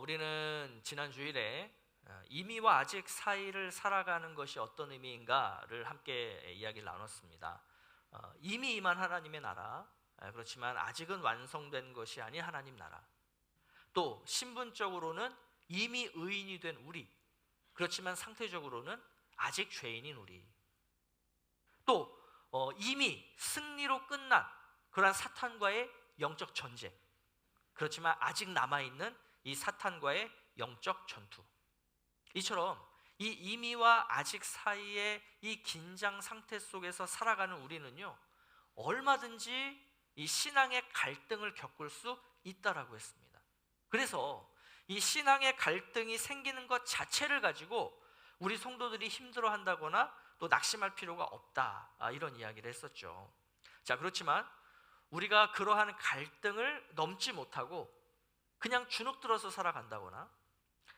우리는 지난 주일에 이미와 아직 사이를 살아가는 것이 어떤 의미인가를 함께 이야기를 나눴습니다. 이미 임한 하나님의 나라, 그렇지만 아직은 완성된 것이 아닌 하나님 나라, 또 신분적으로는 이미 의인이 된 우리, 그렇지만 상태적으로는 아직 죄인인 우리, 또 이미 승리로 끝난 그러한 사탄과의 영적 전쟁, 그렇지만 아직 남아있는 이 사탄과의 영적 전투, 이처럼 이 이미와 아직 사이의 이 긴장 상태 속에서 살아가는 우리는요, 얼마든지 이 신앙의 갈등을 겪을 수 있다라고 했습니다. 그래서 이 신앙의 갈등이 생기는 것 자체를 가지고 우리 성도들이 힘들어한다거나 또 낙심할 필요가 없다, 이런 이야기를 했었죠. 자, 그렇지만 우리가 그러한 갈등을 넘지 못하고 그냥 주눅 들어서 살아간다거나,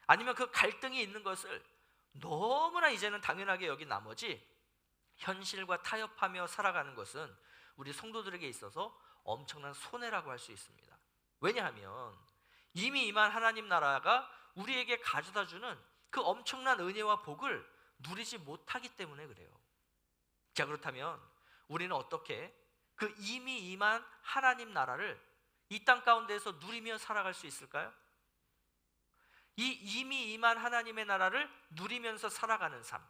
아니면 그 갈등이 있는 것을 너무나 이제는 당연하게 여긴 나머지 현실과 타협하며 살아가는 것은 우리 성도들에게 있어서 엄청난 손해라고 할 수 있습니다. 왜냐하면 이미 임한 하나님 나라가 우리에게 가져다주는 그 엄청난 은혜와 복을 누리지 못하기 때문에 그래요. 자, 그렇다면 우리는 어떻게 그 이미 임한 하나님 나라를 이 땅 가운데에서 누리며 살아갈 수 있을까요? 이 이미 임한 하나님의 나라를 누리면서 살아가는 삶,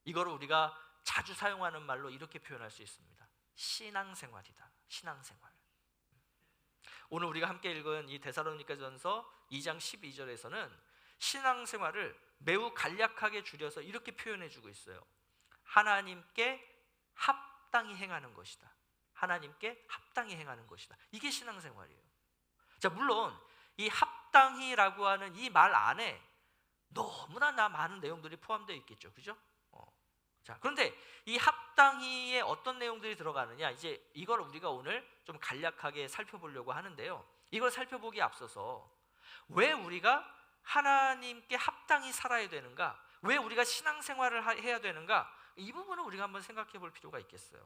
이거를 우리가 자주 사용하는 말로 이렇게 표현할 수 있습니다. 신앙생활이다. 신앙생활. 오늘 우리가 함께 읽은 이 데살로니가전서 2장 12절에서는 신앙생활을 매우 간략하게 줄여서 이렇게 표현해 주고 있어요. 하나님께 합당히 행하는 것이다. 하나님께 합당히 행하는 것이다. 이게 신앙생활이에요. 자, 물론 이 합당히라고 하는 이 말 안에 너무나 많은 내용들이 포함되어 있겠죠, 그죠? 자, 그런데 이 합당히에 어떤 내용들이 들어가느냐, 이제 이걸 우리가 오늘 좀 간략하게 살펴보려고 하는데요. 이걸 살펴보기에 앞서서 왜 우리가 하나님께 합당히 살아야 되는가, 왜 우리가 신앙생활을 해야 되는가, 이 부분을 우리가 한번 생각해 볼 필요가 있겠어요.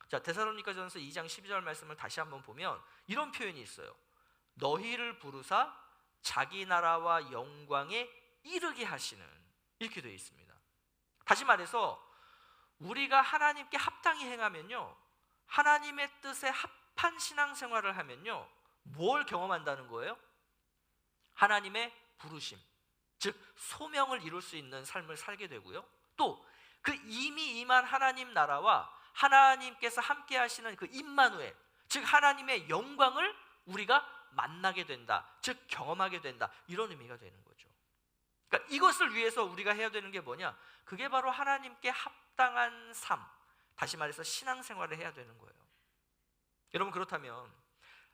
자, 데살로니가전서 2장 12절 말씀을 다시 한번 보면 이런 표현이 있어요. 너희를 부르사 자기 나라와 영광에 이르게 하시는, 이렇게 되어 있습니다. 다시 말해서 우리가 하나님께 합당히 행하면요, 하나님의 뜻에 합한 신앙생활을 하면요, 뭘 경험한다는 거예요? 하나님의 부르심, 즉 소명을 이룰 수 있는 삶을 살게 되고요, 또 그 이미 임한 하나님 나라와 하나님께서 함께 하시는 그 임마누엘, 즉 하나님의 영광을 우리가 만나게 된다, 즉 경험하게 된다, 이런 의미가 되는 거죠. 그러니까 이것을 위해서 우리가 해야 되는 게 뭐냐? 그게 바로 하나님께 합당한 삶, 다시 말해서 신앙생활을 해야 되는 거예요. 여러분, 그렇다면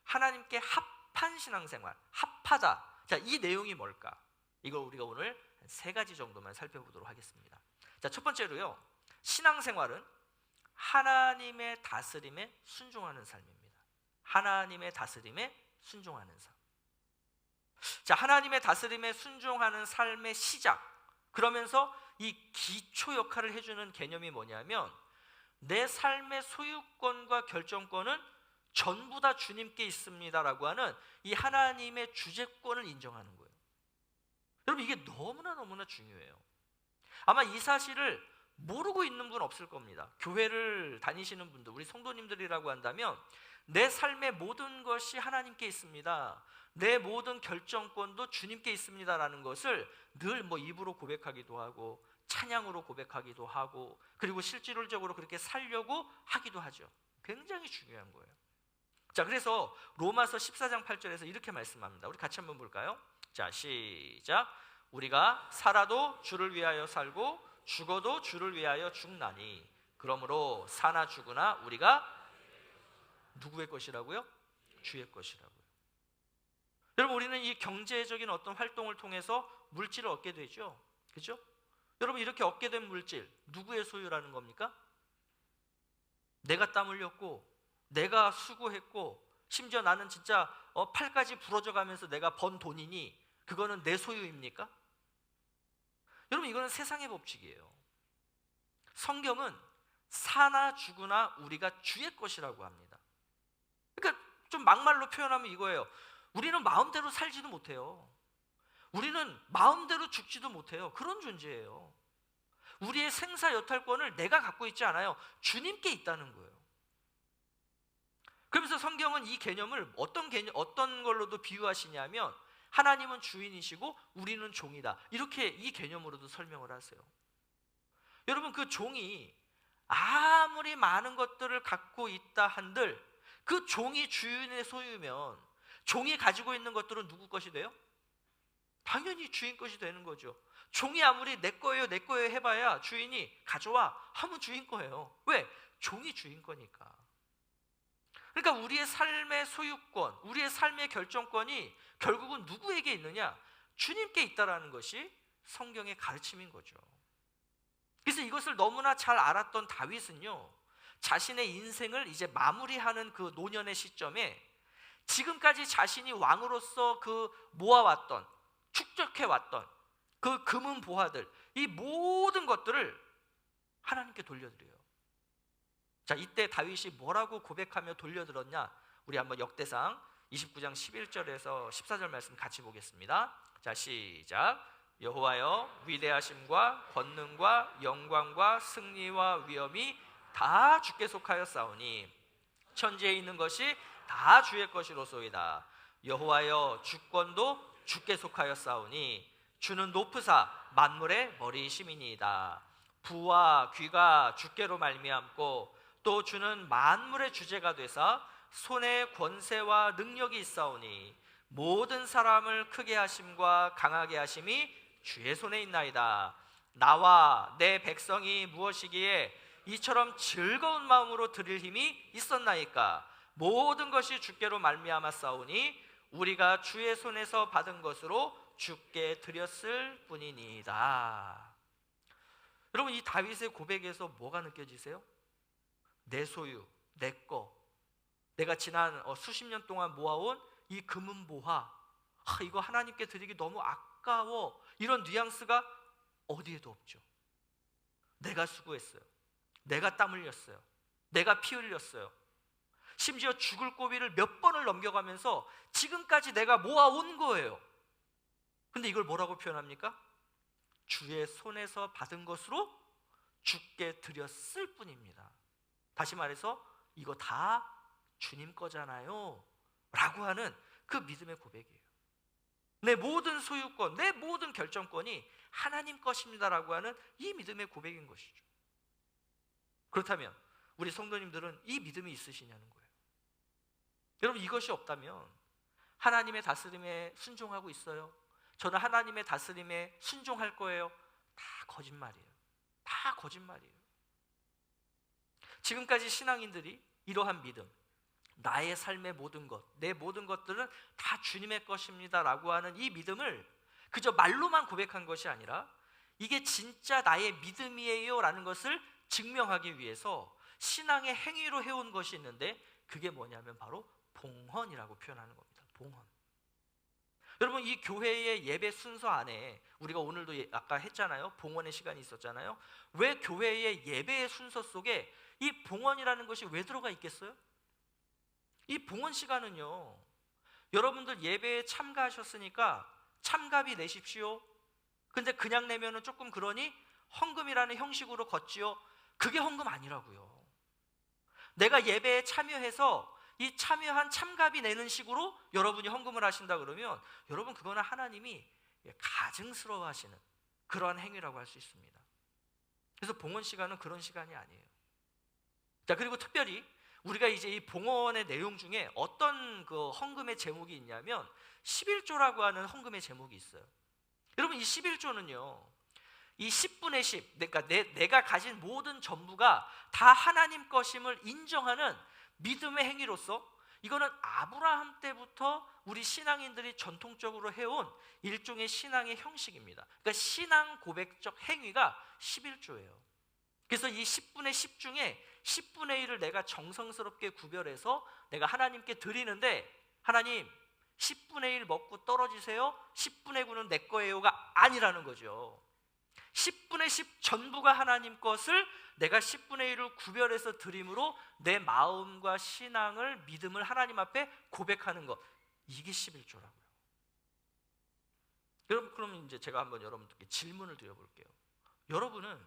하나님께 합한 신앙생활, 합하다, 자, 이 내용이 뭘까? 이걸 우리가 오늘 세 가지 정도만 살펴보도록 하겠습니다. 자, 첫 번째로요, 신앙생활은 하나님의 다스림에 순종하는 삶입니다. 하나님의 다스림에 순종하는 삶. 자, 하나님의 다스림에 순종하는 삶의 시작, 그러면서 이 기초 역할을 해주는 개념이 뭐냐면, 내 삶의 소유권과 결정권은 전부 다 주님께 있습니다라고 하는 이 하나님의 주재권을 인정하는 거예요. 여러분, 이게 너무나 중요해요. 아마 이 사실을 모르고 있는 분 없을 겁니다. 교회를 다니시는 분들, 우리 성도님들이라고 한다면 내 삶의 모든 것이 하나님께 있습니다, 내 모든 결정권도 주님께 있습니다라는 것을 늘 입으로 고백하기도 하고 찬양으로 고백하기도 하고, 그리고 실질적으로 그렇게 살려고 하기도 하죠. 굉장히 중요한 거예요. 자, 그래서 로마서 14장 8절에서 이렇게 말씀합니다. 우리 같이 한번 볼까요? 자, 시작. 우리가 살아도 주를 위하여 살고 죽어도 주를 위하여 죽나니, 그러므로 사나 죽으나 우리가 누구의 것이라고요? 주의 것이라고요. 여러분, 우리는 이 경제적인 어떤 활동을 통해서 물질을 얻게 되죠, 그죠? 여러분, 이렇게 얻게 된 물질 누구의 소유라는 겁니까? 내가 땀 흘렸고 내가 수고했고 심지어 나는 진짜 팔까지 부러져 가면서 내가 번 돈이니 그거는 내 소유입니까? 여러분, 이거는 세상의 법칙이에요. 성경은 사나 죽으나 우리가 주의 것이라고 합니다. 그러니까 좀 막말로 표현하면 이거예요. 우리는 마음대로 살지도 못해요. 우리는 마음대로 죽지도 못해요. 그런 존재예요. 우리의 생사 여탈권을 내가 갖고 있지 않아요. 주님께 있다는 거예요. 그러면서 성경은 이 개념을 어떤 걸로도 비유하시냐면 하나님은 주인이시고 우리는 종이다. 이렇게 이 개념으로도 설명을 하세요. 여러분, 그 종이 아무리 많은 것들을 갖고 있다 한들 그 종이 주인의 소유면 종이 가지고 있는 것들은 누구 것이 돼요? 당연히 주인 것이 되는 거죠. 종이 아무리 내 거예요 내 거예요 해봐야 주인이 가져와 하면 주인 거예요. 왜? 종이 주인 거니까. 그러니까 우리의 삶의 소유권, 우리의 삶의 결정권이 결국은 누구에게 있느냐? 주님께 있다라는 것이 성경의 가르침인 거죠. 그래서 이것을 너무나 잘 알았던 다윗은요, 자신의 인생을 이제 마무리하는 그 노년의 시점에 지금까지 자신이 왕으로서 그 모아왔던, 축적해왔던 그 금은 보화들, 이 모든 것들을 하나님께 돌려드려요. 자, 이때 다윗이 뭐라고 고백하며 돌려드렸냐? 우리 한번 역대상 29장 11절에서 14절 말씀 같이 보겠습니다. 자, 시작. 여호와여, 위대하심과 권능과 영광과 승리와 위엄이 다 주께 속하였사오니 천지에 있는 것이 다 주의 것이로소이다. 여호와여, 주권도 주께 속하였사오니 주는 높으사 만물의 머리이심이니이다. 부와 귀가 주께로 말미암고 또 주는 만물의 주제가 되사 손에 권세와 능력이 있사오니 모든 사람을 크게 하심과 강하게 하심이 주의 손에 있나이다. 나와 내 백성이 무엇이기에 이처럼 즐거운 마음으로 드릴 힘이 있었나이까? 모든 것이 주께로 말미암아 싸우니 우리가 주의 손에서 받은 것으로 주께 드렸을 뿐이니이다. 여러분, 이 다윗의 고백에서 뭐가 느껴지세요? 내 소유, 내 거, 내가 지난 수십 년 동안 모아온 이 금은 보화, 이거 하나님께 드리기 너무 아까워, 이런 뉘앙스가 어디에도 없죠. 내가 수고했어요. 내가 땀 흘렸어요. 내가 피 흘렸어요. 심지어 죽을 고비를 몇 번을 넘겨가면서 지금까지 내가 모아온 거예요. 근데 이걸 뭐라고 표현합니까? 주의 손에서 받은 것으로 주께 드렸을 뿐입니다. 다시 말해서 이거 다 주님 거잖아요 라고 하는 그 믿음의 고백이에요. 내 모든 소유권, 내 모든 결정권이 하나님 것입니다라고 하는 이 믿음의 고백인 것이죠. 그렇다면 우리 성도님들은 이 믿음이 있으시냐는 거예요. 여러분, 이것이 없다면 하나님의 다스림에 순종하고 있어요, 저는 하나님의 다스림에 순종할 거예요, 다 거짓말이에요. 다 거짓말이에요. 지금까지 신앙인들이 이러한 믿음, 나의 삶의 모든 것, 내 모든 것들은 다 주님의 것입니다 라고 하는 이 믿음을 그저 말로만 고백한 것이 아니라 이게 진짜 나의 믿음이에요 라는 것을 증명하기 위해서 신앙의 행위로 해온 것이 있는데, 그게 뭐냐면 바로 봉헌이라고 표현하는 겁니다. 봉헌. 여러분, 이 교회의 예배 순서 안에 우리가 오늘도 아까 했잖아요. 봉헌의 시간이 있었잖아요. 왜 교회의 예배의 순서 속에 이 봉헌이라는 것이 왜 들어가 있겠어요? 이 봉헌 시간은요, 여러분들 예배에 참가하셨으니까 참가비 내십시오. 근데 그냥 내면은 조금 그러니 헌금이라는 형식으로 걷지요. 그게 헌금 아니라고요. 내가 예배에 참여해서 이 참여한 참가비 내는 식으로 여러분이 헌금을 하신다 그러면 여러분, 그거는 하나님이 가증스러워 하시는 그러한 행위라고 할 수 있습니다. 그래서 봉헌 시간은 그런 시간이 아니에요. 자, 그리고 특별히 우리가 이제 이 봉헌의 내용 중에 어떤 그 헌금의 제목이 있냐면 11조라고 하는 헌금의 제목이 있어요. 여러분, 이 11조는요, 이 10분의 10, 그러니까 내가 가진 모든 전부가 다 하나님 것임을 인정하는 믿음의 행위로서, 이거는 아브라함 때부터 우리 신앙인들이 전통적으로 해온 일종의 신앙의 형식입니다. 그러니까 신앙 고백적 행위가 11조예요. 그래서 이 10분의 10 중에 10분의 1을 내가 정성스럽게 구별해서 내가 하나님께 드리는데, 하나님 10분의 1 먹고 떨어지세요, 10분의 9는 내 거예요가 아니라는 거죠. 10분의 10 전부가 하나님 것을 내가 10분의 1을 구별해서 드림으로 내 마음과 신앙을, 믿음을 하나님 앞에 고백하는 것, 이게 11조라고요. 여러분, 그럼 이제 제가 한번 여러분들께 질문을 드려볼게요. 여러분은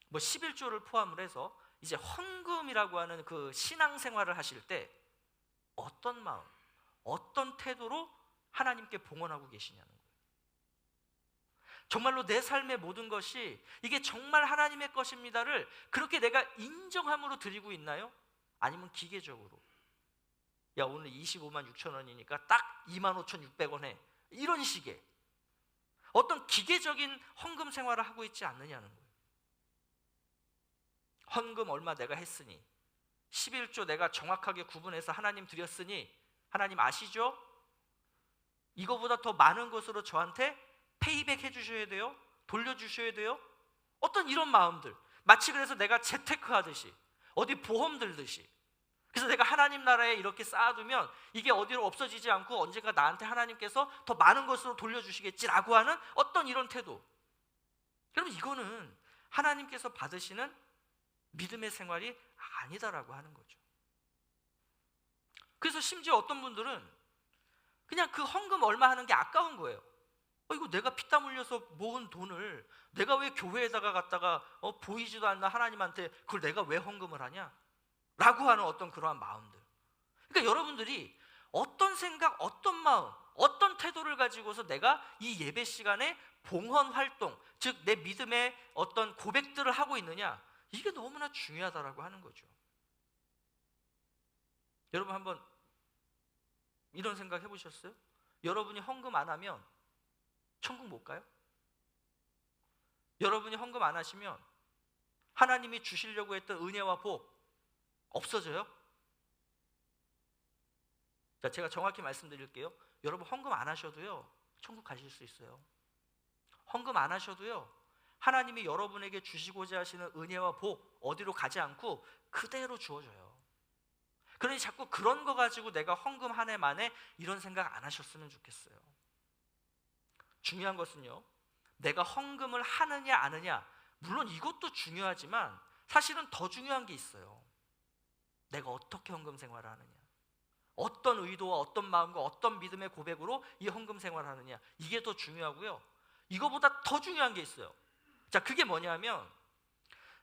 뭐 11조를 포함을 해서 이제 헌금이라고 하는 그 신앙생활을 하실 때 어떤 마음, 어떤 태도로 하나님께 봉헌하고 계시냐는 거예요. 정말로 내 삶의 모든 것이 이게 정말 하나님의 것입니다를 그렇게 내가 인정함으로 드리고 있나요? 아니면 기계적으로, 야 오늘 25만 6천 원이니까 딱 25,600원에, 이런 식의 어떤 기계적인 헌금 생활을 하고 있지 않느냐는 거예요. 헌금 얼마 내가 했으니, 11조 내가 정확하게 구분해서 하나님 드렸으니 하나님 아시죠? 이거보다 더 많은 것으로 저한테 페이백 해주셔야 돼요? 돌려주셔야 돼요? 어떤 이런 마음들, 마치 그래서 내가 재테크 하듯이, 어디 보험 들듯이, 그래서 내가 하나님 나라에 이렇게 쌓아두면 이게 어디로 없어지지 않고 언젠가 나한테 하나님께서 더 많은 것으로 돌려주시겠지라고 하는 어떤 이런 태도. 여러분, 이거는 하나님께서 받으시는 믿음의 생활이 아니다라고 하는 거죠. 그래서 심지어 어떤 분들은 그냥 그 헌금 얼마 하는 게 아까운 거예요. 이거 내가 피땀 흘려서 모은 돈을 내가 왜 교회에다가 갖다가 보이지도 않는 하나님한테 그걸 내가 왜 헌금을 하냐? 라고 하는 어떤 그러한 마음들. 그러니까 여러분들이 어떤 생각, 어떤 마음, 어떤 태도를 가지고서 내가 이 예배 시간에 봉헌 활동, 즉 내 믿음의 어떤 고백들을 하고 있느냐, 이게 너무나 중요하다라고 하는 거죠. 여러분 한번 이런 생각 해보셨어요? 여러분이 헌금 안 하면 천국 못 가요? 여러분이 헌금 안 하시면 하나님이 주시려고 했던 은혜와 복 없어져요? 자, 제가 정확히 말씀드릴게요. 여러분 헌금 안 하셔도요 천국 가실 수 있어요. 헌금 안 하셔도요 하나님이 여러분에게 주시고자 하시는 은혜와 복 어디로 가지 않고 그대로 주어져요. 그러니 자꾸 그런 거 가지고 내가 헌금 한 해 만에 이런 생각 안 하셨으면 좋겠어요. 중요한 것은요, 내가 헌금을 하느냐 안 하느냐, 물론 이것도 중요하지만 사실은 더 중요한 게 있어요. 내가 어떻게 헌금 생활을 하느냐, 어떤 의도와 어떤 마음과 어떤 믿음의 고백으로 이 헌금 생활을 하느냐, 이게 더 중요하고요. 이거보다 더 중요한 게 있어요. 자, 그게 뭐냐면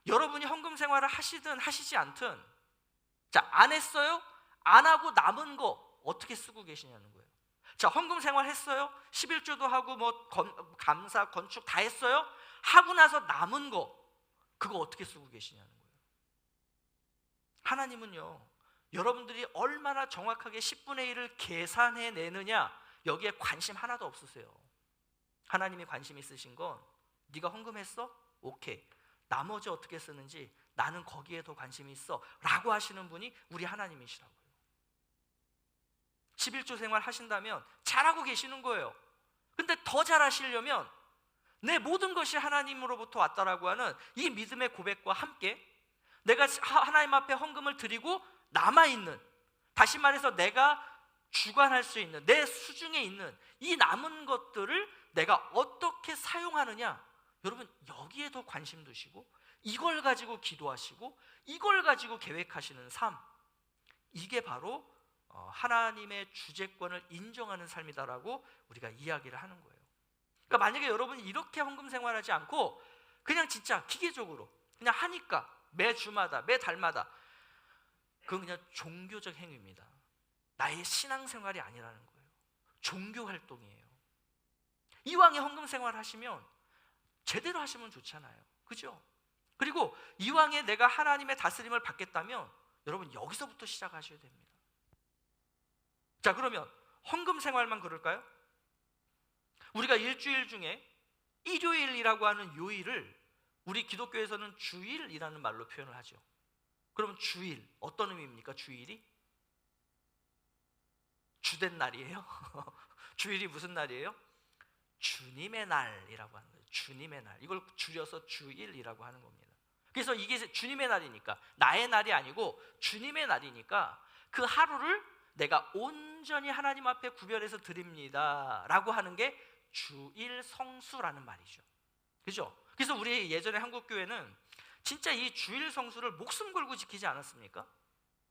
여러분이 헌금 생활을 하시든 하시지 않든, 자, 안 했어요? 안 하고 남은 거 어떻게 쓰고 계시냐는 거예요. 자, 헌금 생활 했어요? 11조도 하고 뭐 감사, 건축 다 했어요? 하고 나서 남은 거 그거 어떻게 쓰고 계시냐는 거예요. 하나님은요, 여러분들이 얼마나 정확하게 10분의 1을 계산해 내느냐, 여기에 관심 하나도 없으세요. 하나님이 관심 있으신 건 네가 헌금했어? 오케이. 나머지 어떻게 쓰는지 나는 거기에 더 관심이 있어 라고 하시는 분이 우리 하나님이시라고요. 11조 생활 하신다면 잘하고 계시는 거예요. 근데 더 잘하시려면 내 모든 것이 하나님으로부터 왔다라고 하는 이 믿음의 고백과 함께 내가 하나님 앞에 헌금을 드리고 남아있는, 다시 말해서 내가 주관할 수 있는 내 수중에 있는 이 남은 것들을 내가 어떻게 사용하느냐, 여러분 여기에 더 관심 두시고 이걸 가지고 기도하시고 이걸 가지고 계획하시는 삶, 이게 바로 하나님의 주재권을 인정하는 삶이다라고 우리가 이야기를 하는 거예요. 그러니까 만약에 여러분이 이렇게 헌금 생활하지 않고 그냥 진짜 기계적으로 그냥 하니까 매 주마다 매 달마다, 그건 그냥 종교적 행위입니다. 나의 신앙생활이 아니라는 거예요. 종교 활동이에요. 이왕에 헌금 생활 하시면 제대로 하시면 좋잖아요. 그죠? 그리고 이왕에 내가 하나님의 다스림을 받겠다면 여러분 여기서부터 시작하셔야 됩니다. 자, 그러면 헌금 생활만 그럴까요? 우리가 일주일 중에 일요일이라고 하는 요일을 우리 기독교에서는 주일이라는 말로 표현을 하죠. 그럼 주일 어떤 의미입니까? 주일이 주된 날이에요? 주일이 무슨 날이에요? 주님의 날이라고 하는 거예요. 주님의 날, 이걸 줄여서 주일이라고 하는 겁니다. 그래서 이게 주님의 날이니까, 나의 날이 아니고 주님의 날이니까 그 하루를 내가 온전히 하나님 앞에 구별해서 드립니다 라고 하는 게 주일 성수라는 말이죠. 그죠? 그래서 우리 예전에 한국교회는 진짜 이 주일 성수를 목숨 걸고 지키지 않았습니까?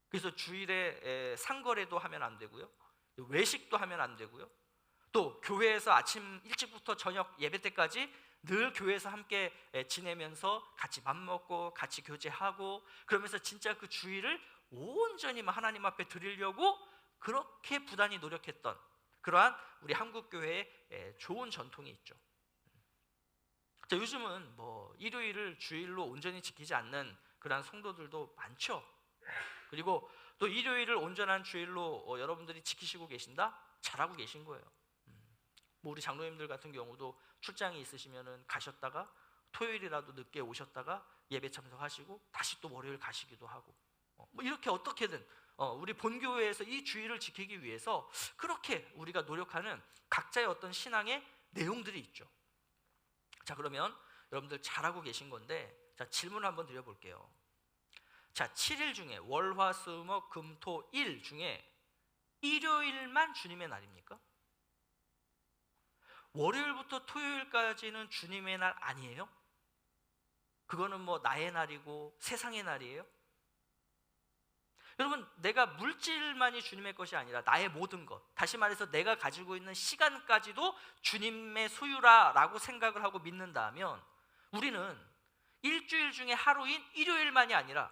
그래서 주일에 상거래도 하면 안 되고요, 외식도 하면 안 되고요, 또 교회에서 아침 일찍부터 저녁 예배 때까지 늘 교회에서 함께 지내면서 같이 밥 먹고 같이 교제하고 그러면서 진짜 그 주일을 온전히 하나님 앞에 드리려고 그렇게 부단히 노력했던 그러한 우리 한국 교회의 좋은 전통이 있죠. 자, 요즘은 일요일을 주일로 온전히 지키지 않는 그러한 성도들도 많죠. 그리고 또 일요일을 온전한 주일로 여러분들이 지키시고 계신다? 잘하고 계신 거예요. 우리 장로님들 같은 경우도 출장이 있으시면은 가셨다가 토요일이라도 늦게 오셨다가 예배 참석하시고 다시 또 월요일 가시기도 하고 이렇게 어떻게든 우리 본교회에서 이 주일을 지키기 위해서 그렇게 우리가 노력하는 각자의 어떤 신앙의 내용들이 있죠. 자, 그러면 여러분들 잘하고 계신 건데 자, 질문 한번 드려볼게요. 자, 7일 중에 월, 화, 수, 목, 금, 토, 일 중에 일요일만 주님의 날입니까? 월요일부터 토요일까지는 주님의 날 아니에요? 그거는 나의 날이고 세상의 날이에요? 여러분, 내가 물질만이 주님의 것이 아니라 나의 모든 것, 다시 말해서 내가 가지고 있는 시간까지도 주님의 소유라라고 생각을 하고 믿는다면 우리는 일주일 중에 하루인 일요일만이 아니라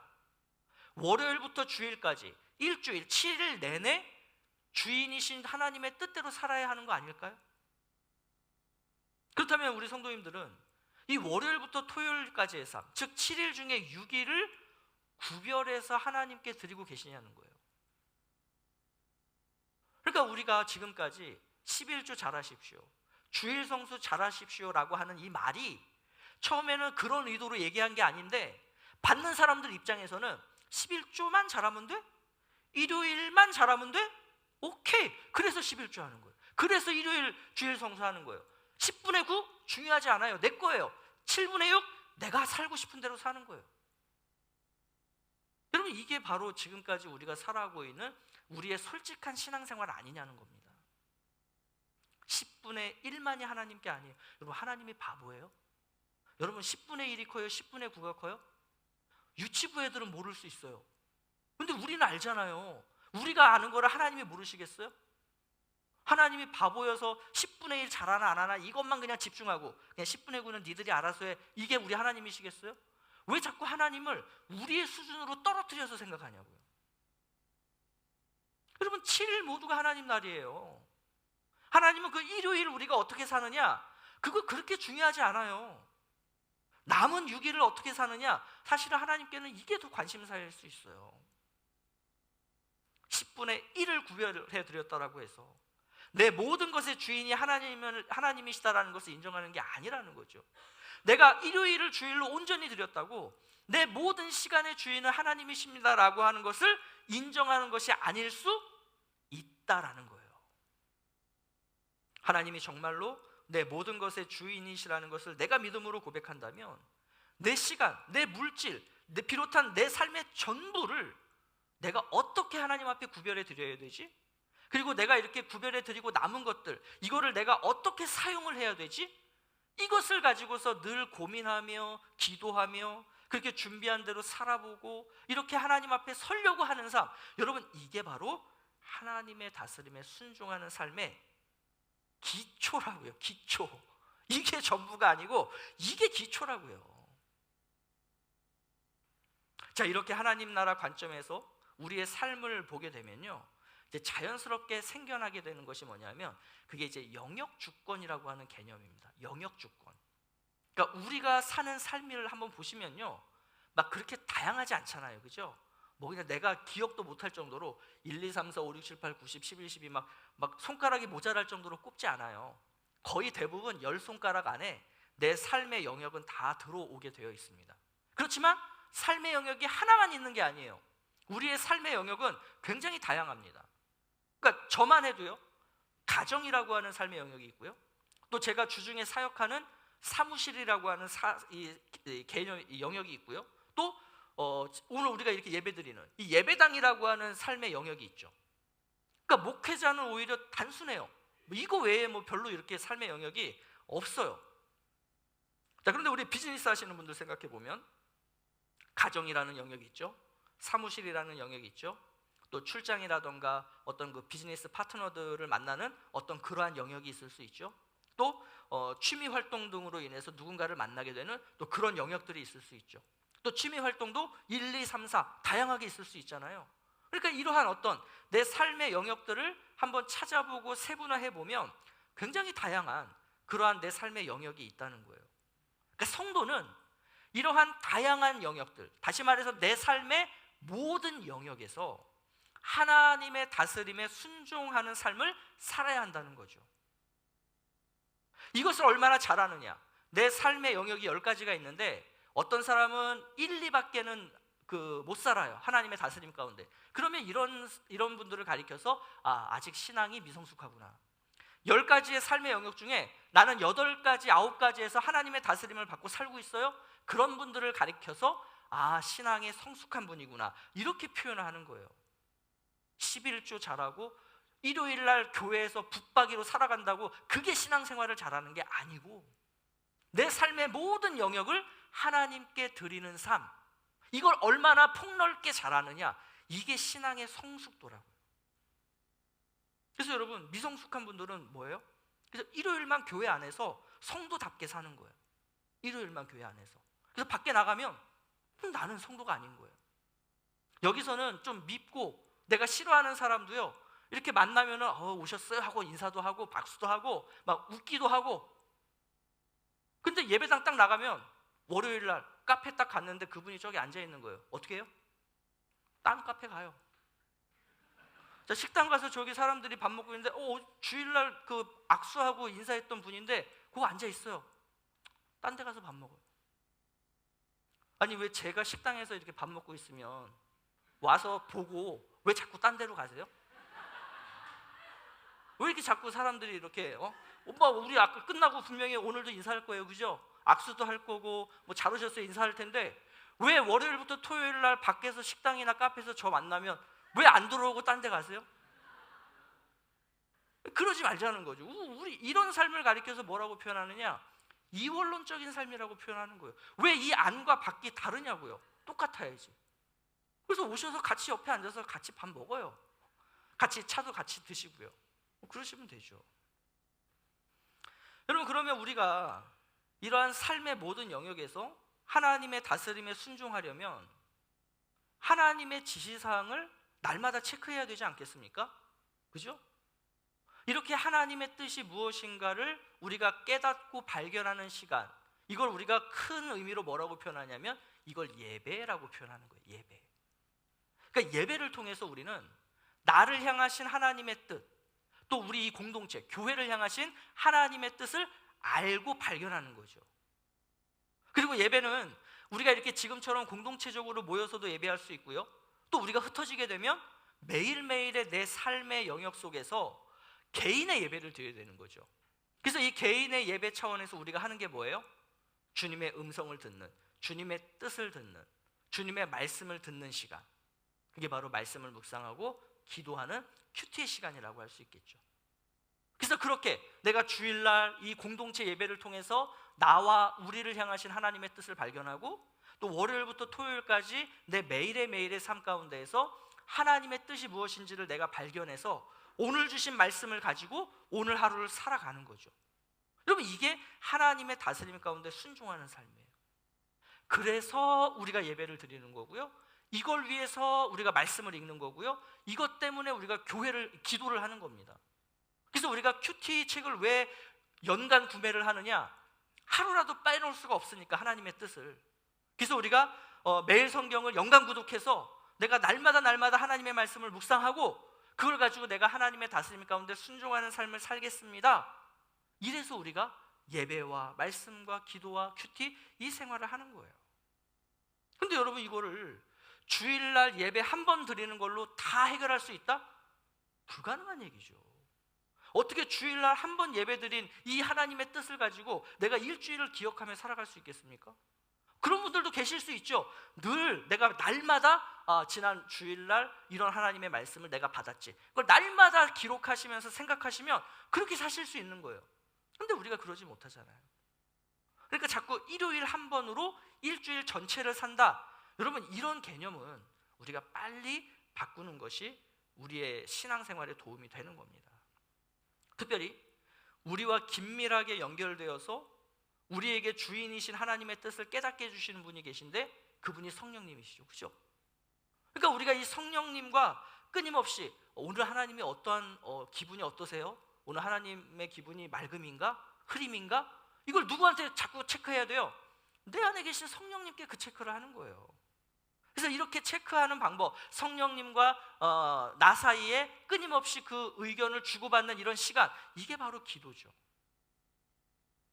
월요일부터 주일까지 일주일 7일 내내 주인이신 하나님의 뜻대로 살아야 하는 거 아닐까요? 그렇다면 우리 성도님들은 이 월요일부터 토요일까지의 삶, 즉 7일 중에 6일을 구별해서 하나님께 드리고 계시냐는 거예요. 그러니까 우리가 지금까지 11조 잘하십시오, 주일 성수 잘하십시오라고 하는 이 말이 처음에는 그런 의도로 얘기한 게 아닌데 받는 사람들 입장에서는 11조만 잘하면 돼? 일요일만 잘하면 돼? 오케이. 그래서 11조 하는 거예요. 그래서 일요일 주일 성수하는 거예요. 10분의 9 중요하지 않아요. 내 거예요. 7분의 6 내가 살고 싶은 대로 사는 거예요. 여러분, 이게 바로 지금까지 우리가 살아가고 있는 우리의 솔직한 신앙생활 아니냐는 겁니다. 10분의 1만이 하나님께 아니에요. 여러분, 하나님이 바보예요? 여러분, 10분의 1이 커요? 10분의 9가 커요? 유치부 애들은 모를 수 있어요. 근데 우리는 알잖아요. 우리가 아는 거를 하나님이 모르시겠어요? 하나님이 바보여서 10분의 1 잘하나 안 하나 이것만 그냥 집중하고 그냥 10분의 9는 니들이 알아서 해, 이게 우리 하나님이시겠어요? 왜 자꾸 하나님을 우리의 수준으로 떨어뜨려서 생각하냐고요. 여러분, 7일 모두가 하나님 날이에요. 하나님은 그 일요일 우리가 어떻게 사느냐 그거 그렇게 중요하지 않아요. 남은 6일을 어떻게 사느냐, 사실은 하나님께는 이게 더 관심사일 수 있어요. 10분의 1을 구별해 드렸다라고 해서 내 모든 것의 주인이 하나님이시다라는 것을 인정하는 게 아니라는 거죠. 내가 일요일을 주일로 온전히 드렸다고 내 모든 시간의 주인은 하나님이십니다라고 하는 것을 인정하는 것이 아닐 수 있다라는 거예요. 하나님이 정말로 내 모든 것의 주인이시라는 것을 내가 믿음으로 고백한다면 내 시간, 내 물질, 비롯한 내 삶의 전부를 내가 어떻게 하나님 앞에 구별해 드려야 되지? 그리고 내가 이렇게 구별해 드리고 남은 것들, 이거를 내가 어떻게 사용을 해야 되지? 이것을 가지고서 늘 고민하며 기도하며 그렇게 준비한 대로 살아보고 이렇게 하나님 앞에 서려고 하는 삶, 여러분, 이게 바로 하나님의 다스림에 순종하는 삶의 기초라고요. 기초. 이게 전부가 아니고 이게 기초라고요. 자, 이렇게 하나님 나라 관점에서 우리의 삶을 보게 되면요, 이제 자연스럽게 생겨나게 되는 것이 뭐냐면 그게 이제 영역 주권이라고 하는 개념입니다. 영역 주권. 그러니까 우리가 사는 삶을 한번 보시면요, 막 그렇게 다양하지 않잖아요, 그죠? 그냥 내가 기억도 못할 정도로 1, 2, 3, 4, 5, 6, 7, 8, 9, 10, 11, 12 막 손가락이 모자랄 정도로 꼽지 않아요. 거의 대부분 10손가락 안에 내 삶의 영역은 다 들어오게 되어 있습니다. 그렇지만 삶의 영역이 하나만 있는 게 아니에요. 우리의 삶의 영역은 굉장히 다양합니다. 그러니까 저만 해도요, 가정이라고 하는 삶의 영역이 있고요, 또 제가 주중에 사역하는 사무실이라고 하는 개념 영역이 있고요, 또 오늘 우리가 이렇게 예배드리는 이 예배당이라고 하는 삶의 영역이 있죠. 그러니까 목회자는 오히려 단순해요. 이거 외에 별로 이렇게 삶의 영역이 없어요. 자, 그런데 우리 비즈니스 하시는 분들 생각해 보면 가정이라는 영역이 있죠, 사무실이라는 영역이 있죠, 또 출장이라던가 어떤 그 비즈니스 파트너들을 만나는 어떤 그러한 영역이 있을 수 있죠. 또 취미 활동 등으로 인해서 누군가를 만나게 되는 또 그런 영역들이 있을 수 있죠. 또 취미 활동도 1, 2, 3, 4 다양하게 있을 수 있잖아요. 그러니까 이러한 어떤 내 삶의 영역들을 한번 찾아보고 세분화해 보면 굉장히 다양한 그러한 내 삶의 영역이 있다는 거예요. 그러니까 성도는 이러한 다양한 영역들, 다시 말해서 내 삶의 모든 영역에서 하나님의 다스림에 순종하는 삶을 살아야 한다는 거죠. 이것을 얼마나 잘하느냐. 내 삶의 영역이 10가지가 있는데 어떤 사람은 1, 2밖에는 못 살아요. 하나님의 다스림 가운데. 그러면 이런 분들을 가리켜서 아직 신앙이 미성숙하구나. 10가지의 삶의 영역 중에 나는 8가지, 9가지에서 하나님의 다스림을 받고 살고 있어요. 그런 분들을 가리켜서 신앙이 성숙한 분이구나, 이렇게 표현을 하는 거예요. 11조 잘하고 일요일날 교회에서 붙박이로 살아간다고 그게 신앙생활을 잘하는 게 아니고 내 삶의 모든 영역을 하나님께 드리는 삶, 이걸 얼마나 폭넓게 잘하느냐, 이게 신앙의 성숙도라고요. 그래서 여러분, 미성숙한 분들은 뭐예요? 그래서 일요일만 교회 안에서 성도답게 사는 거예요. 일요일만 교회 안에서. 그래서 밖에 나가면 나는 성도가 아닌 거예요. 여기서는 좀 밉고 내가 싫어하는 사람도요, 이렇게 만나면 오셨어요 하고 인사도 하고 박수도 하고 막 웃기도 하고. 근데 예배당 딱 나가면 월요일날 카페 딱 갔는데 그분이 저기 앉아있는 거예요. 어떻게 해요? 딴 카페 가요. 자, 식당 가서 저기 사람들이 밥 먹고 있는데 주일날 그 악수하고 인사했던 분인데 그거 앉아있어요. 딴 데 가서 밥 먹어요. 아니, 왜 제가 식당에서 이렇게 밥 먹고 있으면 와서 보고 왜 자꾸 딴 데로 가세요? 왜 이렇게 자꾸 사람들이 이렇게 오빠 우리 아까 끝나고 분명히 오늘도 인사할 거예요, 그죠? 악수도 할 거고 뭐 잘 오셨어요 인사할 텐데 왜 월요일부터 토요일 날 밖에서 식당이나 카페에서 저 만나면 왜 안 들어오고 딴 데 가세요? 그러지 말자는 거죠. 우리 이런 삶을 가리켜서 뭐라고 표현하느냐? 이원론적인 삶이라고 표현하는 거예요. 왜 이 안과 밖이 다르냐고요? 똑같아야지. 그래서 오셔서 같이 옆에 앉아서 같이 밥 먹어요. 같이 차도 같이 드시고요. 그러시면 되죠. 여러분, 그러면 우리가 이러한 삶의 모든 영역에서 하나님의 다스림에 순종하려면 하나님의 지시사항을 날마다 체크해야 되지 않겠습니까? 그죠? 이렇게 하나님의 뜻이 무엇인가를 우리가 깨닫고 발견하는 시간, 이걸 우리가 큰 의미로 뭐라고 표현하냐면 이걸 예배라고 표현하는 거예요. 예배. 그러니까 예배를 통해서 우리는 나를 향하신 하나님의 뜻, 또 우리 이 공동체, 교회를 향하신 하나님의 뜻을 알고 발견하는 거죠. 그리고 예배는 우리가 이렇게 지금처럼 공동체적으로 모여서도 예배할 수 있고요, 또 우리가 흩어지게 되면 매일매일의 내 삶의 영역 속에서 개인의 예배를 드려야 되는 거죠. 그래서 이 개인의 예배 차원에서 우리가 하는 게 뭐예요? 주님의 음성을 듣는, 주님의 뜻을 듣는, 주님의 말씀을 듣는 시간, 그게 바로 말씀을 묵상하고 기도하는 큐티의 시간이라고 할 수 있겠죠. 그래서 그렇게 내가 주일날 이 공동체 예배를 통해서 나와 우리를 향하신 하나님의 뜻을 발견하고, 또 월요일부터 토요일까지 내 매일의 삶 가운데에서 하나님의 뜻이 무엇인지를 내가 발견해서 오늘 주신 말씀을 가지고 오늘 하루를 살아가는 거죠. 여러분, 이게 하나님의 다스림 가운데 순종하는 삶이에요. 그래서 우리가 예배를 드리는 거고요, 이걸 위해서 우리가 말씀을 읽는 거고요, 이것 때문에 우리가 기도를 하는 겁니다. 그래서 우리가 큐티 책을 왜 연간 구매를 하느냐? 하루라도 빼놓을 수가 없으니까, 하나님의 뜻을. 그래서 우리가 매일 성경을 연간 구독해서 내가 날마다 하나님의 말씀을 묵상하고 그걸 가지고 내가 하나님의 다스림 가운데 순종하는 삶을 살겠습니다. 이래서 우리가 예배와 말씀과 기도와 큐티, 이 생활을 하는 거예요. 근데 여러분, 이거를 주일날 예배 한 번 드리는 걸로 다 해결할 수 있다? 불가능한 얘기죠. 어떻게 주일날 한 번 예배 드린 이 하나님의 뜻을 가지고 내가 일주일을 기억하며 살아갈 수 있겠습니까? 그런 분들도 계실 수 있죠. 늘 내가 날마다 지난 주일날 이런 하나님의 말씀을 내가 받았지, 그걸 날마다 기록하시면서 생각하시면 그렇게 사실 수 있는 거예요. 근데 우리가 그러지 못하잖아요. 그러니까 자꾸 일요일 한 번으로 일주일 전체를 산다. 여러분, 이런 개념은 우리가 빨리 바꾸는 것이 우리의 신앙생활에 도움이 되는 겁니다. 특별히 우리와 긴밀하게 연결되어서 우리에게 주인이신 하나님의 뜻을 깨닫게 해주시는 분이 계신데 그분이 성령님이시죠. 그죠? 그러니까 우리가 이 성령님과 끊임없이 오늘 하나님이 어떠한 기분이 어떠세요? 오늘 하나님의 기분이 맑음인가? 흐림인가? 이걸 누구한테 자꾸 체크해야 돼요? 내 안에 계신 성령님께 그 체크를 하는 거예요. 그래서 이렇게 체크하는 방법, 성령님과 나 사이에 끊임없이 그 의견을 주고받는 이런 시간, 이게 바로 기도죠.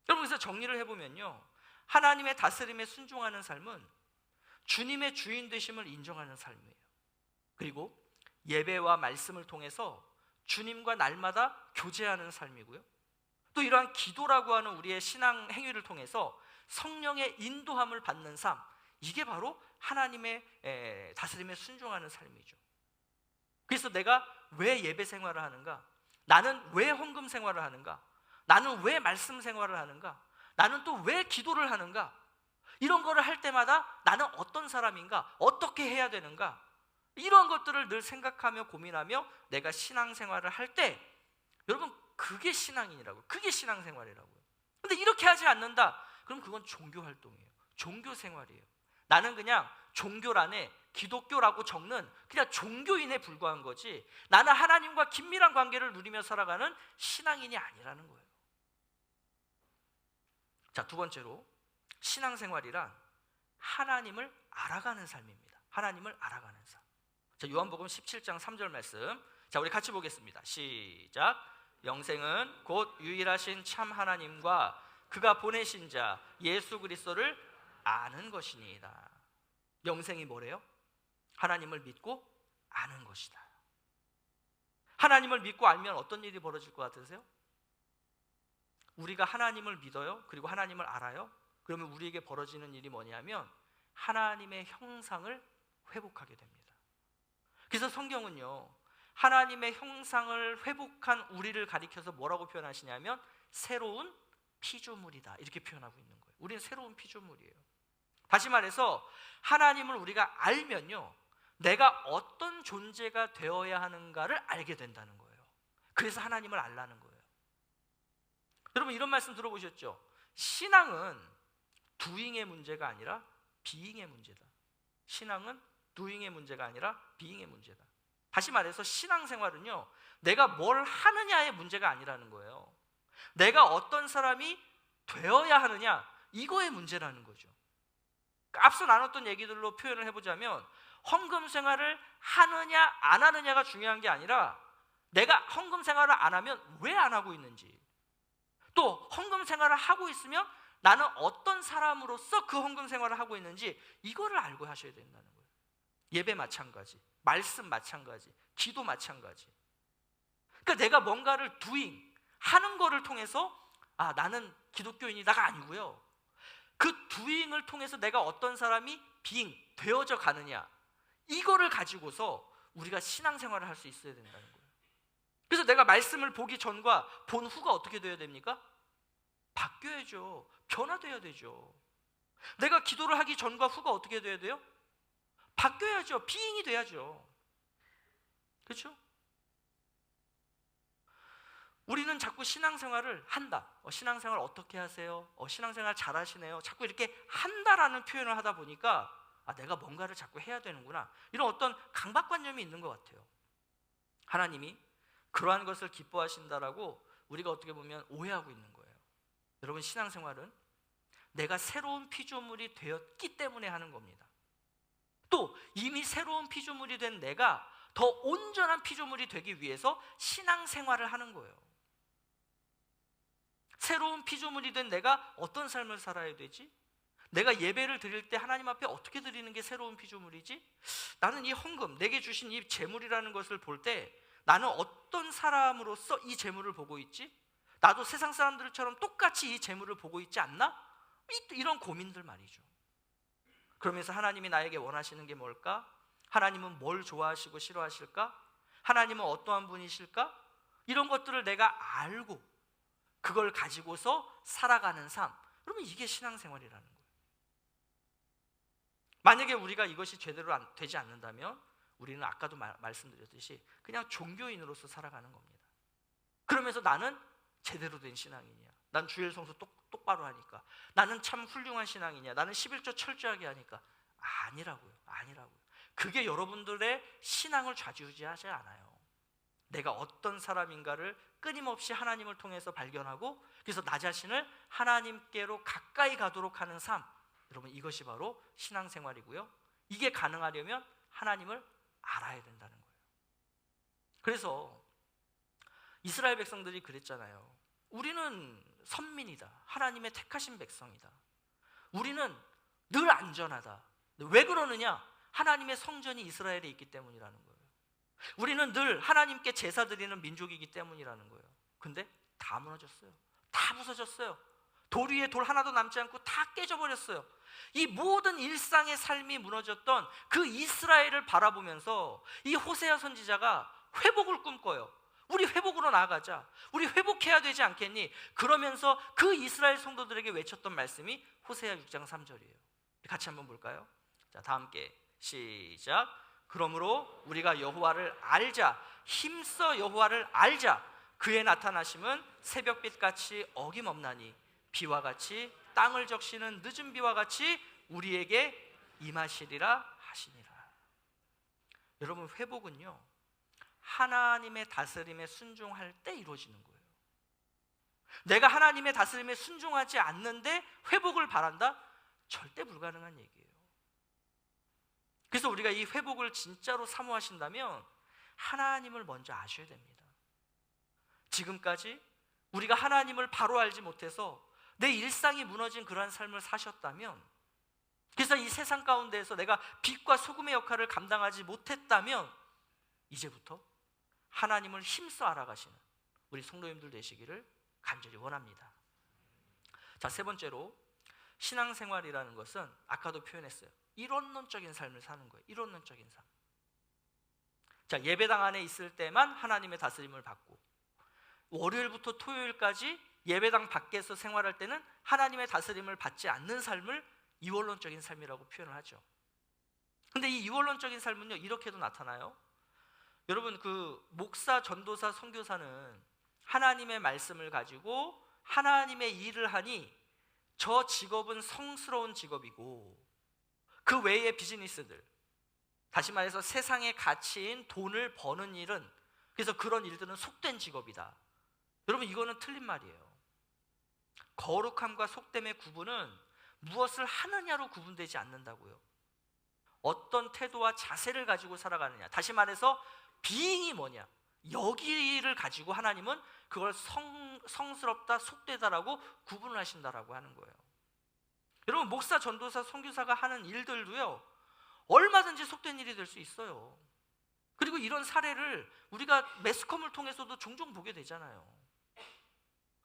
여러분, 그래서 정리를 해보면요, 하나님의 다스림에 순종하는 삶은 주님의 주인 되심을 인정하는 삶이에요. 그리고 예배와 말씀을 통해서 주님과 날마다 교제하는 삶이고요, 또 이러한 기도라고 하는 우리의 신앙 행위를 통해서 성령의 인도함을 받는 삶, 이게 바로 하나님의 다스림에 순종하는 삶이죠. 그래서 내가 왜 예배 생활을 하는가? 나는 왜 헌금 생활을 하는가? 나는 왜 말씀 생활을 하는가? 나는 또 왜 기도를 하는가? 이런 거를 할 때마다 나는 어떤 사람인가? 어떻게 해야 되는가? 이런 것들을 늘 생각하며 고민하며 내가 신앙생활을 할 때, 여러분, 그게 신앙인이라고요. 그게 신앙생활이라고요. 근데 이렇게 하지 않는다, 그럼 그건 종교활동이에요. 종교생활이에요. 나는 그냥 종교란에 기독교라고 적는 그냥 종교인에 불과한 거지, 나는 하나님과 긴밀한 관계를 누리며 살아가는 신앙인이 아니라는 거예요. 자, 두 번째로 신앙생활이란 하나님을 알아가는 삶입니다. 하나님을 알아가는 삶. 자, 요한복음 17장 3절 말씀, 자, 우리 같이 보겠습니다. 시작. 영생은 곧 유일하신 참 하나님과 그가 보내신 자 예수 그리스도를 아는 것이니이다. 영생이 뭐래요? 하나님을 믿고 아는 것이다. 하나님을 믿고 알면 어떤 일이 벌어질 것 같으세요? 우리가 하나님을 믿어요, 그리고 하나님을 알아요. 그러면 우리에게 벌어지는 일이 뭐냐면 하나님의 형상을 회복하게 됩니다. 그래서 성경은요, 하나님의 형상을 회복한 우리를 가리켜서 뭐라고 표현하시냐면 새로운 피조물이다, 이렇게 표현하고 있는 거예요. 우리는 새로운 피조물이에요. 다시 말해서 하나님을 우리가 알면요, 내가 어떤 존재가 되어야 하는가를 알게 된다는 거예요. 그래서 하나님을 알라는 거예요. 여러분, 이런 말씀 들어보셨죠? 신앙은 doing의 문제가 아니라 being의 문제다. 신앙은 doing의 문제가 아니라 being의 문제다. 다시 말해서 신앙생활은요, 내가 뭘 하느냐의 문제가 아니라는 거예요. 내가 어떤 사람이 되어야 하느냐, 이거의 문제라는 거죠. 앞서 나눴던 얘기들로 표현을 해보자면 헌금 생활을 하느냐 안 하느냐가 중요한 게 아니라 내가 헌금 생활을 안 하면 왜 안 하고 있는지, 또 헌금 생활을 하고 있으면 나는 어떤 사람으로서 그 헌금 생활을 하고 있는지, 이거를 알고 하셔야 된다는 거예요. 예배 마찬가지, 말씀 마찬가지, 기도 마찬가지. 그러니까 내가 뭔가를 doing, 하는 거를 통해서 나는 기독교인이다가 아니고요, 그 doing을 통해서 내가 어떤 사람이 being, 되어져 가느냐, 이거를 가지고서 우리가 신앙생활을 할 수 있어야 된다는 거예요. 그래서 내가 말씀을 보기 전과 본 후가 어떻게 되어야 됩니까? 바뀌어야죠. 변화되어야 되죠. 내가 기도를 하기 전과 후가 어떻게 되어야 돼요? 바뀌어야죠. being이 돼야죠. 그렇죠? 우리는 자꾸 신앙생활을 한다, 신앙생활 어떻게 하세요? 신앙생활 잘 하시네요. 자꾸 이렇게 한다라는 표현을 하다 보니까 내가 뭔가를 자꾸 해야 되는구나, 이런 어떤 강박관념이 있는 것 같아요. 하나님이 그러한 것을 기뻐하신다라고 우리가 어떻게 보면 오해하고 있는 거예요. 여러분, 신앙생활은 내가 새로운 피조물이 되었기 때문에 하는 겁니다. 또 이미 새로운 피조물이 된 내가 더 온전한 피조물이 되기 위해서 신앙생활을 하는 거예요. 새로운 피조물이 된 내가 어떤 삶을 살아야 되지? 내가 예배를 드릴 때 하나님 앞에 어떻게 드리는 게 새로운 피조물이지? 나는 이 헌금, 내게 주신 이 재물이라는 것을 볼 때 나는 어떤 사람으로서 이 재물을 보고 있지? 나도 세상 사람들처럼 똑같이 이 재물을 보고 있지 않나? 이런 고민들 말이죠. 그러면서 하나님이 나에게 원하시는 게 뭘까? 하나님은 뭘 좋아하시고 싫어하실까? 하나님은 어떠한 분이실까? 이런 것들을 내가 알고 그걸 가지고서 살아가는 삶, 그러면 이게 신앙생활이라는 거예요. 만약에 우리가 이것이 제대로 되지 않는다면 우리는 아까도 말씀드렸듯이 그냥 종교인으로서 살아가는 겁니다. 그러면서 나는 제대로 된 신앙이냐, 난 주일 성수 똑바로 하니까, 나는 참 훌륭한 신앙이냐, 나는 11조 철저하게 하니까. 아니라고요. 그게 여러분들의 신앙을 좌지우지하지 않아요. 내가 어떤 사람인가를 끊임없이 하나님을 통해서 발견하고, 그래서 나 자신을 하나님께로 가까이 가도록 하는 삶, 여러분 이것이 바로 신앙생활이고요. 이게 가능하려면 하나님을 알아야 된다는 거예요. 그래서 이스라엘 백성들이 그랬잖아요. 우리는 선민이다, 하나님의 택하신 백성이다, 우리는 늘 안전하다. 왜 그러느냐? 하나님의 성전이 이스라엘에 있기 때문이라는 거예요. 우리는 늘 하나님께 제사 드리는 민족이기 때문이라는 거예요. 근데 다 무너졌어요. 다 부서졌어요. 돌 위에 돌 하나도 남지 않고 다 깨져버렸어요. 이 모든 일상의 삶이 무너졌던 그 이스라엘을 바라보면서 이 호세아 선지자가 회복을 꿈꿔요. 우리 회복으로 나아가자, 우리 회복해야 되지 않겠니? 그러면서 그 이스라엘 성도들에게 외쳤던 말씀이 호세아 6장 3절이에요 같이 한번 볼까요? 자, 다 함께 시작. 그러므로 우리가 여호와를 알자, 힘써 여호와를 알자. 그의 나타나심은 새벽빛같이 어김없나니 비와 같이 땅을 적시는 늦은 비와 같이 우리에게 임하시리라 하시니라. 여러분, 회복은요 하나님의 다스림에 순종할 때 이루어지는 거예요. 내가 하나님의 다스림에 순종하지 않는데 회복을 바란다? 절대 불가능한 얘기예요. 그래서 우리가 이 회복을 진짜로 사모하신다면 하나님을 먼저 아셔야 됩니다. 지금까지 우리가 하나님을 바로 알지 못해서 내 일상이 무너진 그러한 삶을 사셨다면, 그래서 이 세상 가운데에서 내가 빛과 소금의 역할을 감당하지 못했다면, 이제부터 하나님을 힘써 알아가시는 우리 성도님들 되시기를 간절히 원합니다. 자, 세 번째로 신앙생활이라는 것은 아까도 표현했어요. 이론론적인 삶을 사는 거예요. 이론론적인 삶. 자, 예배당 안에 있을 때만 하나님의 다스림을 받고, 월요일부터 토요일까지 예배당 밖에서 생활할 때는 하나님의 다스림을 받지 않는 삶을 이원론적인 삶이라고 표현을 하죠. 근데 이 이원론적인 삶은요 이렇게도 나타나요. 여러분, 그 목사, 전도사, 선교사는 하나님의 말씀을 가지고 하나님의 일을 하니 저 직업은 성스러운 직업이고, 그 외의 비즈니스들, 다시 말해서 세상의 가치인 돈을 버는 일은, 그래서 그런 일들은 속된 직업이다. 여러분, 이거는 틀린 말이에요. 거룩함과 속됨의 구분은 무엇을 하느냐로 구분되지 않는다고요. 어떤 태도와 자세를 가지고 살아가느냐, 다시 말해서 비잉이 뭐냐, 여기를 가지고 하나님은 그걸 성스럽다, 속되다라고 구분을 하신다라고 하는 거예요. 여러분, 목사, 전도사, 선교사가 하는 일들도요 얼마든지 속된 일이 될 수 있어요. 그리고 이런 사례를 우리가 매스컴을 통해서도 종종 보게 되잖아요.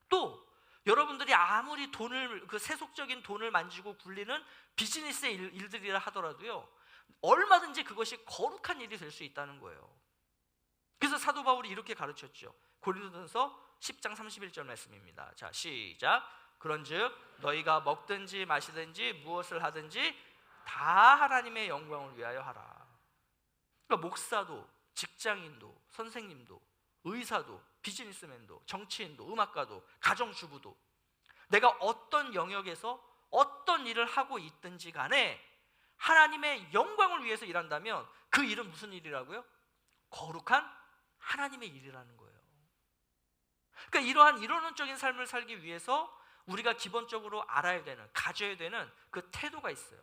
또 여러분들이 아무리 돈을, 그 세속적인 돈을 만지고 굴리는 비즈니스의 일들이라 하더라도요 얼마든지 그것이 거룩한 일이 될 수 있다는 거예요. 그래서 사도 바울이 이렇게 가르쳤죠. 고린도전서 10장 31절 말씀입니다. 자, 시작. 그런즉 너희가 먹든지 마시든지 무엇을 하든지 다 하나님의 영광을 위하여 하라. 그러니까 목사도, 직장인도, 선생님도, 의사도, 비즈니스맨도, 정치인도, 음악가도, 가정주부도, 내가 어떤 영역에서 어떤 일을 하고 있든지 간에 하나님의 영광을 위해서 일한다면 그 일은 무슨 일이라고요? 거룩한 하나님의 일이라는 거예요. 그러니까 이러한 이론론적인 삶을 살기 위해서 우리가 기본적으로 알아야 되는, 가져야 되는 그 태도가 있어요.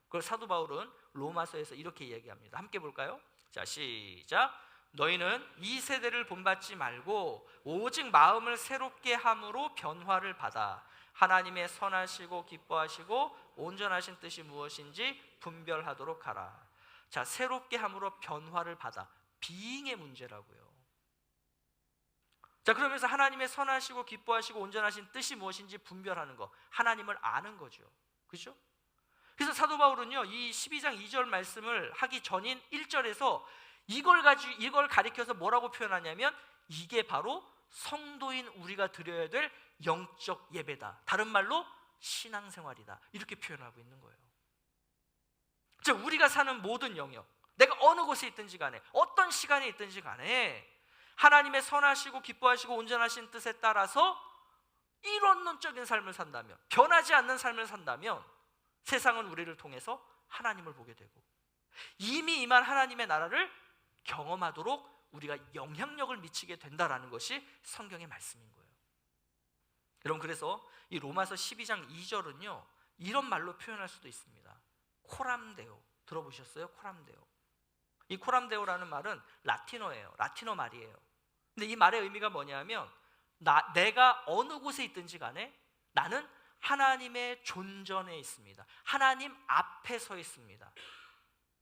그걸 사도 바울은 로마서에서 이렇게 이야기합니다. 함께 볼까요? 자, 시작. 너희는 이 세대를 본받지 말고 오직 마음을 새롭게 함으로 변화를 받아 하나님의 선하시고 기뻐하시고 온전하신 뜻이 무엇인지 분별하도록 하라. 자, 새롭게 함으로 변화를 받아, 비잉의 문제라고요. 자, 그러면서 하나님의 선하시고 기뻐하시고 온전하신 뜻이 무엇인지 분별하는 거, 하나님을 아는 거죠. 그렇죠? 그래서 사도 바울은요 이 12장 2절 말씀을 하기 전인 1절에서 이걸 가리켜서 뭐라고 표현하냐면, 이게 바로 성도인 우리가 드려야 될 영적 예배다, 다른 말로 신앙생활이다, 이렇게 표현하고 있는 거예요. 즉 우리가 사는 모든 영역, 내가 어느 곳에 있든지 간에, 어떤 시간에 있든지 간에 하나님의 선하시고 기뻐하시고 온전하신 뜻에 따라서 이론론적인 삶을 산다면, 변하지 않는 삶을 산다면 세상은 우리를 통해서 하나님을 보게 되고 이미 임한 하나님의 나라를 경험하도록 우리가 영향력을 미치게 된다라는 것이 성경의 말씀인 거예요. 여러분, 그래서 이 로마서 12장 2절은요 이런 말로 표현할 수도 있습니다. 코람데오, 들어보셨어요? 코람데오. 이 코람데오라는 말은 라틴어예요. 라틴어 말이에요. 근데 이 말의 의미가 뭐냐면 내가 어느 곳에 있든지 간에 나는 하나님의 존전에 있습니다. 하나님 앞에 서 있습니다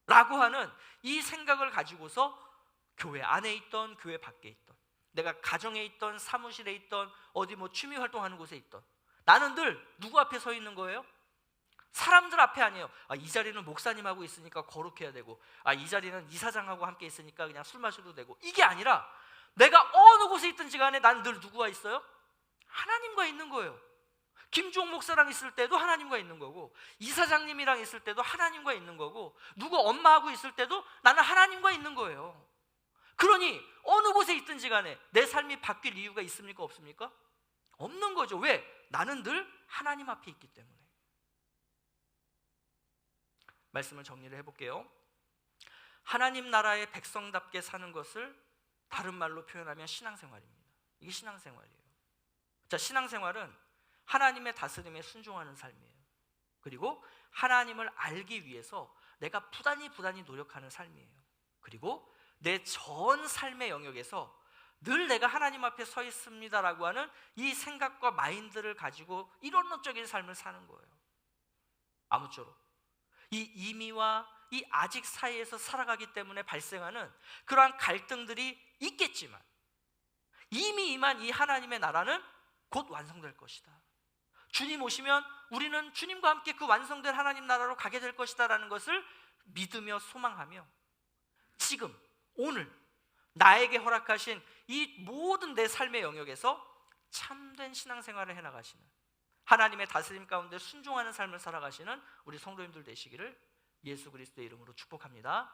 라고 하는 이 생각을 가지고서 교회 안에 있던 교회 밖에 있던, 내가 가정에 있던 사무실에 있던 어디 뭐 취미 활동하는 곳에 있던, 나는 늘 누구 앞에 서 있는 거예요? 사람들 앞에 아니에요. 이 자리는 목사님하고 있으니까 거룩해야 되고, 이 자리는 이사장하고 함께 있으니까 그냥 술 마셔도 되고, 이게 아니라 내가 어느 곳에 있든지 간에 난 늘 누구와 있어요? 하나님과 있는 거예요. 김주홍 목사랑 있을 때도 하나님과 있는 거고, 이사장님이랑 있을 때도 하나님과 있는 거고, 누구 엄마하고 있을 때도 나는 하나님과 있는 거예요. 그러니 어느 곳에 있든지 간에 내 삶이 바뀔 이유가 있습니까? 없습니까? 없는 거죠. 왜? 나는 늘 하나님 앞에 있기 때문에. 말씀을 정리를 해볼게요. 하나님 나라의 백성답게 사는 것을 다른 말로 표현하면 신앙생활입니다. 이게 신앙생활이에요. 자, 신앙생활은 하나님의 다스림에 순종하는 삶이에요. 그리고 하나님을 알기 위해서 내가 부단히 노력하는 삶이에요. 그리고 내 전 삶의 영역에서 늘 내가 하나님 앞에 서 있습니다라고 하는 이 생각과 마인드를 가지고 이론론적인 삶을 사는 거예요. 아무쪼록 이 이미와 이 아직 사이에서 살아가기 때문에 발생하는 그러한 갈등들이 있겠지만 이미 임한 이 하나님의 나라는 곧 완성될 것이다. 주님 오시면 우리는 주님과 함께 그 완성된 하나님 나라로 가게 될 것이다 라는 것을 믿으며 소망하며 지금 오늘 나에게 허락하신 이 모든 내 삶의 영역에서 참된 신앙생활을 해나가시는, 하나님의 다스림 가운데 순종하는 삶을 살아가시는 우리 성도님들 되시기를 예수 그리스도의 이름으로 축복합니다.